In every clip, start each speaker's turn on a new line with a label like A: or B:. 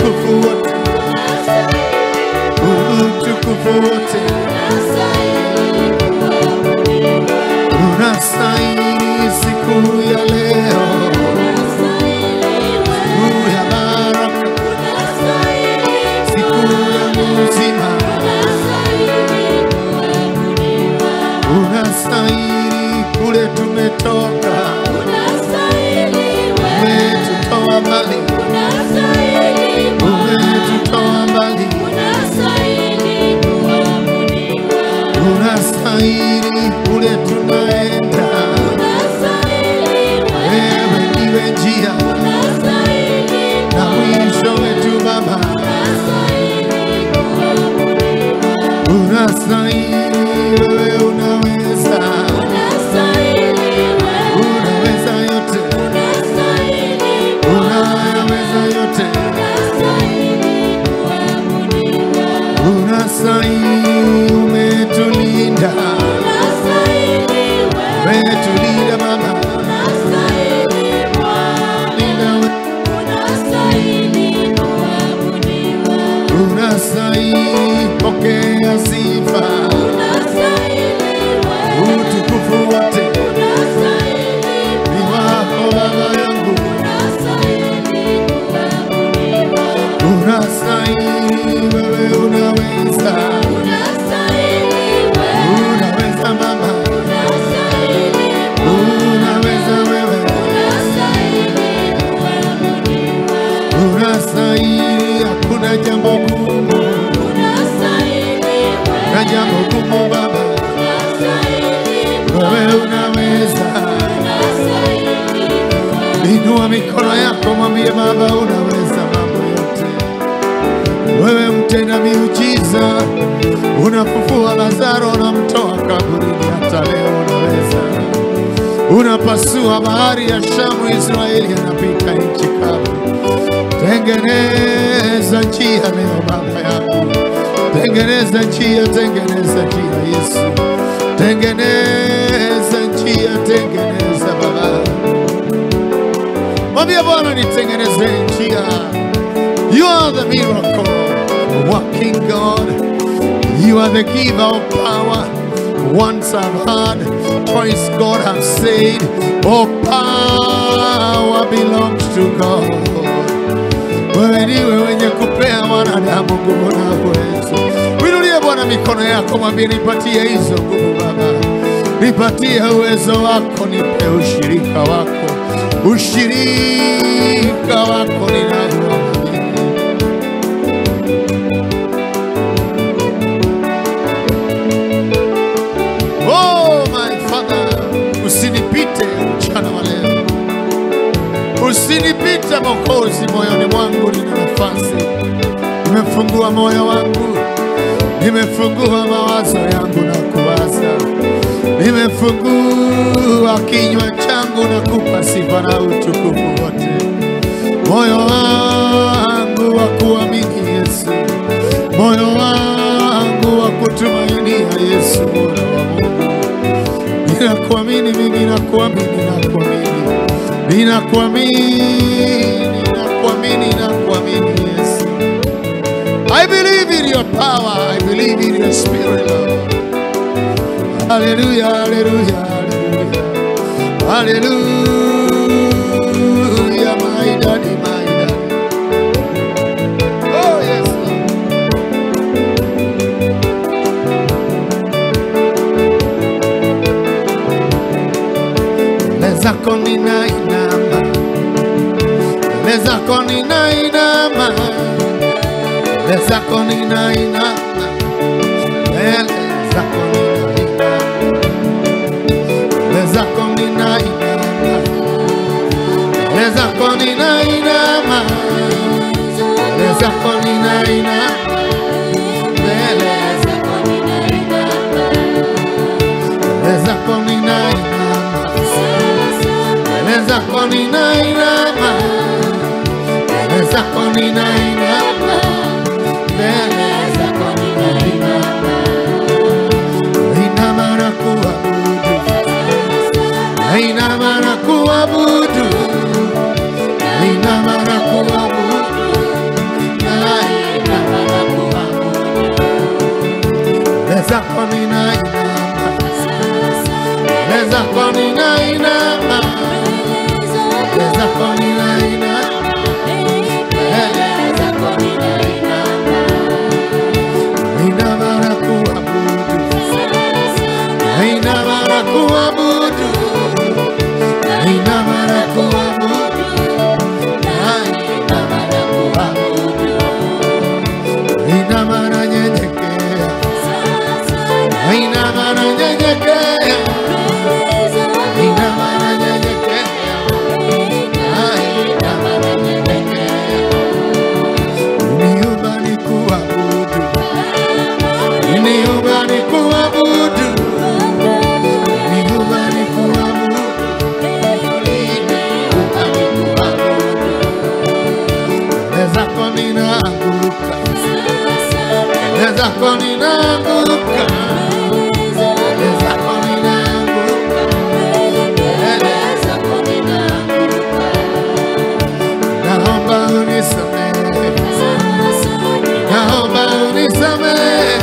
A: utukufu wote, utukufu wote. Unastahili siku ya leo, siku ya baraka, siku ya uzima. Unastahili kule tumetoka, umetutoa mbali, umetutoa mbali. Unastahili kule tunaenda, wewe ndiwe njia na mwisho wetu Baba. Unastahili, wewe unaweza, unaweza yote, unaweza yote. Unastahili, umetulinda, umetulinda Baba. Unastahili, pokea sifa, utukufu wote ni wako Baba yangu. Unastahili, wewe unaweza, unaweza Baba, unaweza wewe. Unastahili, hakuna jambo gumu, na jambo gumu Baba, wewe unaweza. Inua mikono yako, mwambie Baba unaweza mambo yote. Wewe mtenda miujiza, unafufua Lazaro, unamtoa kaburini, hata leo unaweza. Unapasua bahari ya Shamu, Israeli anapita nchi kavu. Tengeneza njia leo Baba yangu, tengeneza njia, tengeneza njia Yesu, tengeneza njia, tengeneza Baba. Mwambie Bwana nitengeneze njia. You are the miracle working God, you are the giver of power. Once I've heard, twice God has said, all power belongs to God. Wewe ndiwe wenye kupea wanadamu nguvu na uwezo. Winulie Bwana mikono yako, mwambie nipatie hizo nguvu Baba, nipatie uwezo wako, nipe ushirika wako, ushirika wako ninauamini. Oh my Father, usinipite mchana wa leo, usinipite Mwokozi. Moyoni mwangu nina nafasi, nimefungua moyo wangu, nimefungua mawazo yangu na kuwaza, nimefungua kinywa changu na kupa sifa na utukufu wote. Moyo wangu wa kuamini Yesu, moyo wangu wa kutumainia Yesu Bwana wa Mungu. Ninakuamini mimi, nakuamini, nakuamini, ninakuamini, nakuamini, nakuamini Yesu. I believe in your power, I believe in your spirit, Lord. Hallelujah, hallelujah, hallelujah, hallelujah, my daddy, my daddy. Oh yes, Lord. Leza konina inama, leza konina inama, leza konina inama, leza konina inama, leza konina inama, leza konina inama, leza konina inama, leza konina inama, leza konina inama, leza konina inama, leza konina inama, leza konina inama. Inama na kuabudu, inama na kuabudu, inama na kuabudu, zako ninaanguka, mbele zako ninaanguka, mbele zako ninaanguka, mbele zako ninaanguka. Naomba unisamehe, naomba unisamehe,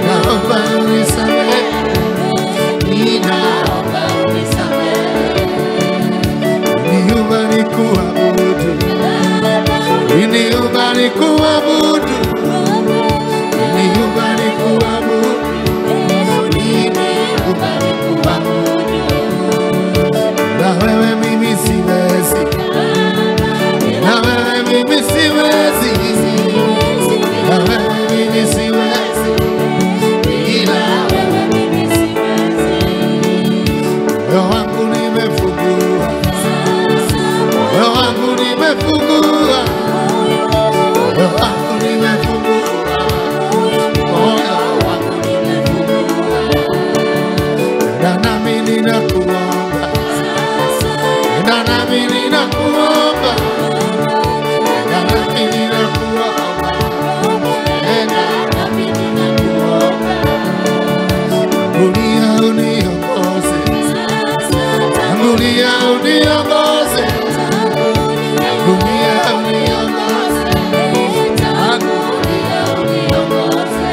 A: naomba unisamehe, ninaomba unisamehe. Niumba nikuabudu, niumba nikuabudu, niumba nikuabudu, niumba nikuabudu. Na wewe mimi siwezi, na wewe mimi siwezi, na wewe mimi siwezi, ila wewe mimi siwezi. Moyo wangu nimefungua, moyo wangu nimefungua, moyo wangu nimefungua, moyo wangu nimefungua. Na nami ninakuomba, na nami ninakuomba, na nami ninakuomba, na nami ninakuomba. Tangulia uniongoze, tangulia uniongoze, tangulia uniongoze, tangulia uniongoze.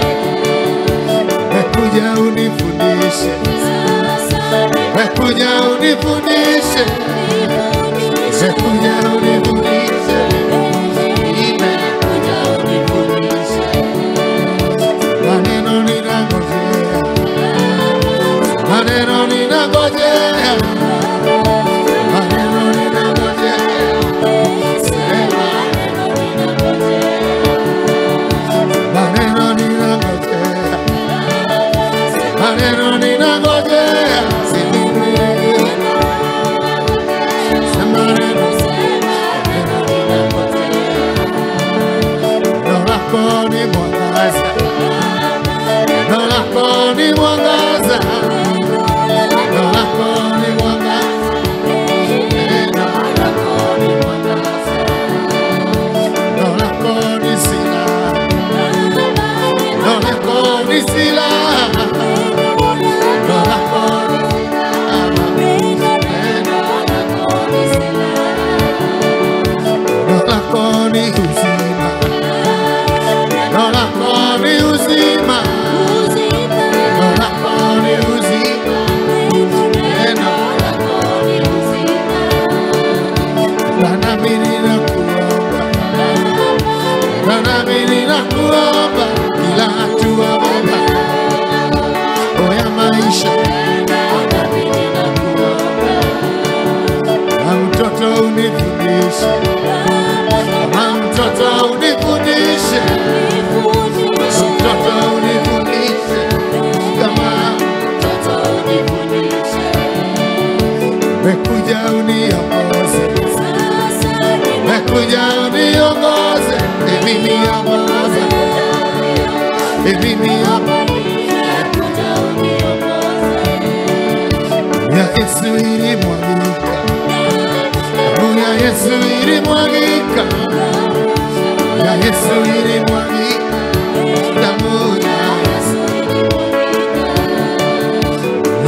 A: Umekuja unifundishe, umekuja unifundishe, umekuja unifundishe, umekuja unifundishe. Maneno ninangojea, maneno ninangojea, maneno ninangojea, maneno ninangojea, maneno ninangojea, neno lako ni mwangaza, neno lako ni mwangaza, neno lako ni mwangaza, neno lako ni mwangaza, neno lako ni silaha, neno lako ni silaha, neno lako ni silaha, neno lako ni uzima, neno lako ni uzima, neno lako ni uzima, neno lako ni uzima. Na nami ninakuomba, na nami ninakuomba, kila hatua Baba ya maisha, na nami ninakuomba. Na mtoto unifundishe, kama mtoto unifundishe, mtoto unifundishe, kama mtoto unifundishe. Umekuja uniongoze, umekuja uniongoze, mimi niongoze, mimi niongoze. Ya Yesu ilimwagika, damu ya Yesu ilimwagika, ya Yesu ilimwagika, damu ya Yesu ilimwagika,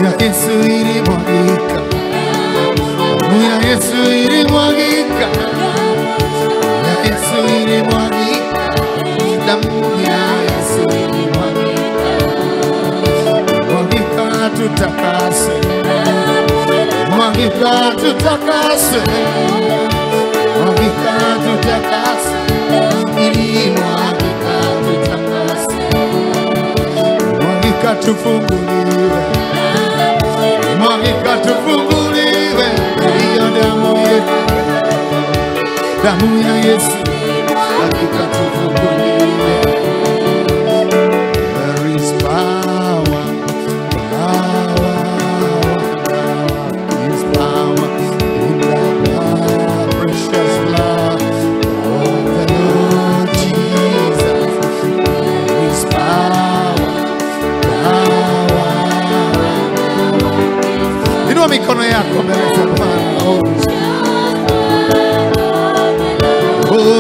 A: ya Yesu ilimwagika, damu ya Yesu ilimwagika, ya Yesu ilimwagika, damu ya Yesu ilimwagika. Mwagika tutakase, mwagika tutakase, mwagika tutakase, ilimwagika tutakase. Mwagika tufunguliwe, mwagika tufunguliwe, hiyo damu yetu, damu ya Yesu, mwagika tufunguliwe. There is power, power, is power in the blood, precious blood of the Lord Jesus. There is power, power. Inua mikono yako mbele za Bwana. Oh,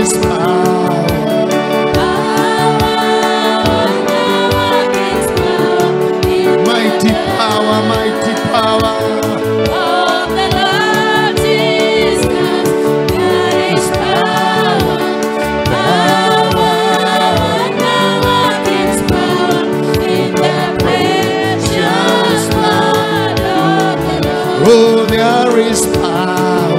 A: is power. Mighty power, mighty power. Oh, there is power.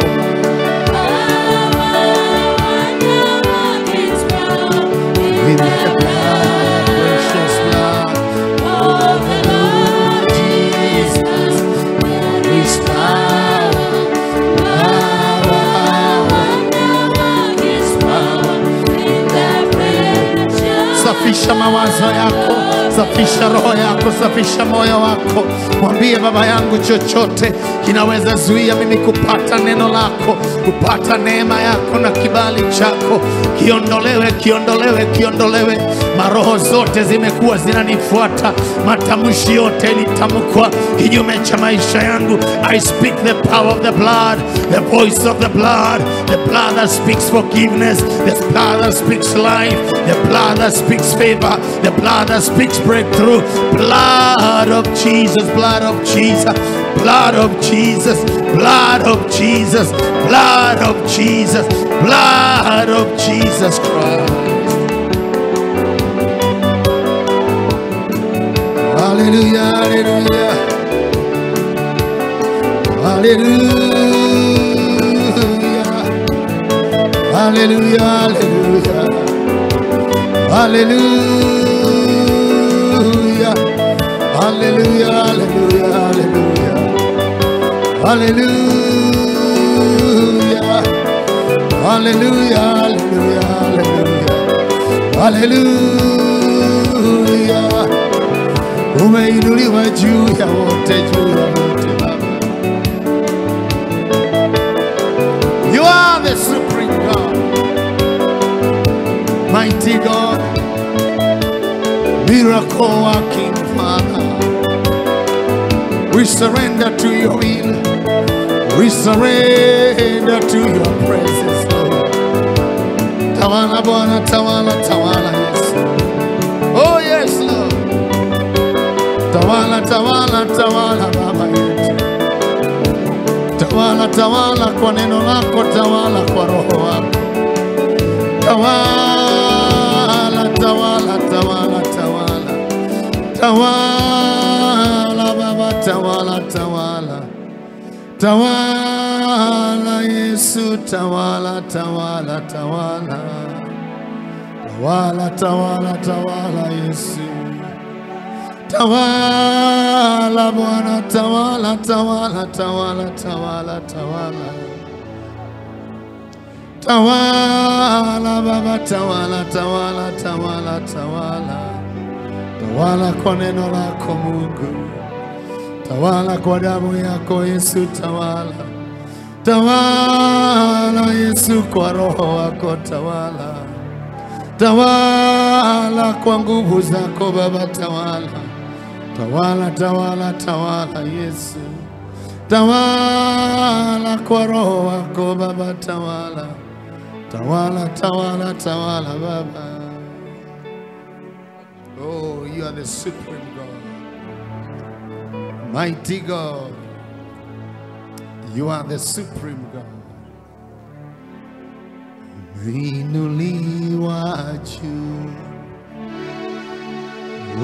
A: In the blood, precious blood of the Lord Jesus, there is power. Safisha mawazo yako, safisha roho yako, safisha moyo wako. Mwambie Baba yangu, chochote kinaweza zuia mimi kupata neno lako, kupata neema yako na kibali chako, kiondolewe, kiondolewe, kiondolewe. Maroho zote zimekuwa zinanifuata, matamshi yote yalitamkwa kinyume cha maisha yangu. I speak the power of the blood, the voice of the blood that speaks forgiveness, the blood that speaks life, the blood that speaks favor, the blood that speaks breakthrough. Blood of Jesus, blood of Jesus, blood of Jesus, blood of Jesus, blood of Jesus, blood of Jesus Christ. Hallelujah, hallelujah, hallelujah, hallelujah, hallelujah, hallelujah, hallelujah, hallelujah, hallelujah, hallelujah, hallelujah, hallelujah. Umeinuliwa juu ya wote, juu ya wote Baba. You are the supreme God, mighty God, miracle working Father. We surrender to your will. We surrender to your presence, Lord. Tawala Bwana, tawala, tawala Yesu. Oh yes, Lord. Tawala, tawala, tawala Baba yetu. Tawala, tawala kwa neno lako, tawala kwa roho wako. Tawala, tawala, tawala, tawala. Tawala Baba, tawala, tawala. Tawala Yesu, tawala, tawala, tawala. Tawala, tawala, tawala Yesu. Tawala Bwana, tawala, tawala, tawala, tawala, tawala. Tawala Baba, tawala, tawala, tawala, tawala. Tawala kwa neno lako Mungu. Tawala kwa damu yako Yesu, tawala. Tawala Yesu kwa roho wako, tawala. Tawala kwa nguvu zako Baba, tawala. Tawala, tawala, tawala Yesu. Tawala kwa roho wako Baba, tawala. Tawala, tawala, tawala Baba. Oh, you are the supreme God, mighty God. You are the supreme God. Umeinuliwa juu,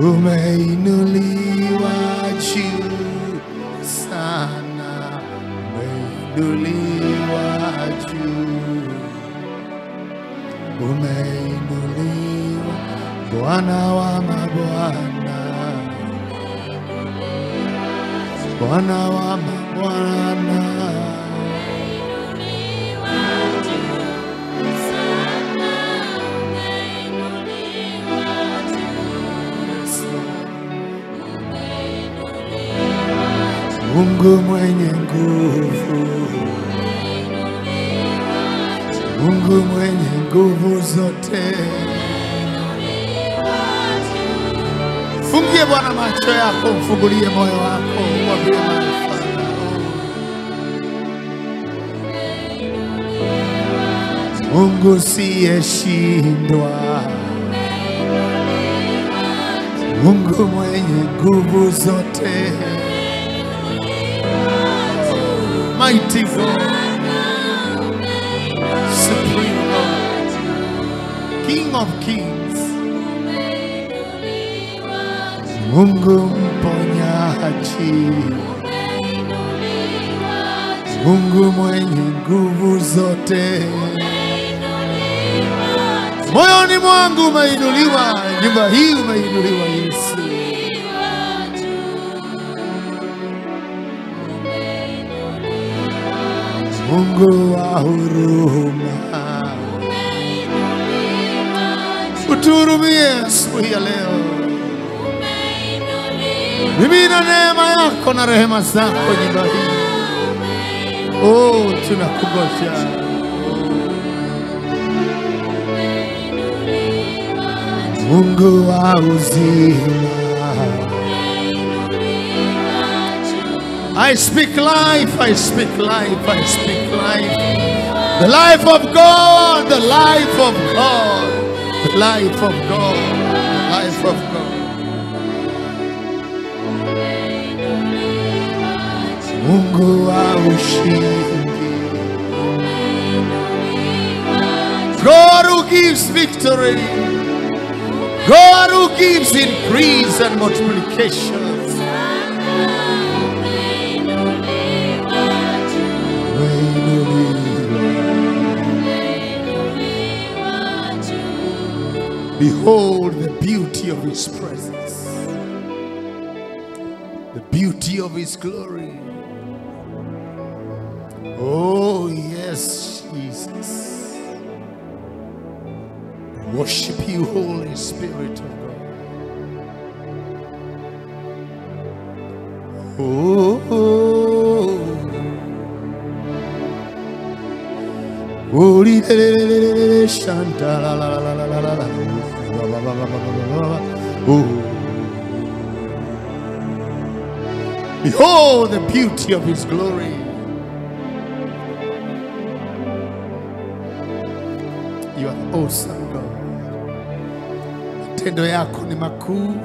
A: umeinuliwa juu sana, umeinuliwa juu, umeinuliwa Bwana wa mabwana, Bwana wa mabwana. Mungu mwenye nguvu, Mungu mwenye nguvu zote. Fungie Bwana macho yako, mfungulie moyo wako, mwambie Mungu siyeshindwa, Mungu mwenye nguvu zote, mighty God, supreme God, King of kings, Mungu mponyaji, Mungu mwenye nguvu zote. Moyoni mwangu umeinuliwa, nyumba hii umeinuliwa Yesu. Mungu wa huruma, utuhurumie asubuhi ya leo. Mimina neema yako na rehema zako nyumba hii. Oh, tunakungoja. Mungu wa uzima, I speak life, I speak life, I speak life. The life of God, the life of God, the life of God, the life of God. Mungu wa ushindi, God who gives victory, God who gives increase and multiplication. Behold the beauty of His presence, the beauty of His glory. Oh yes, Jesus. Worship you, Holy Spirit of God. Oh, holy Shanta la la la la la la la. Oh, behold the beauty of His glory. You are awesome, God. Matendo yako ni makuu,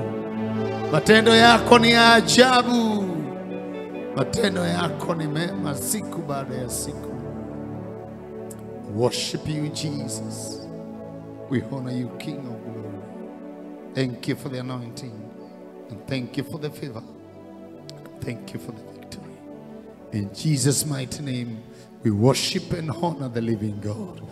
A: matendo yako ni ya ajabu, matendo yako ni mema siku baada ya siku. Worship you, Jesus. We honor you, King of glory. Thank you for the anointing, and thank you for the favor. Thank you for the victory. In Jesus' mighty name, we worship and honor the living God.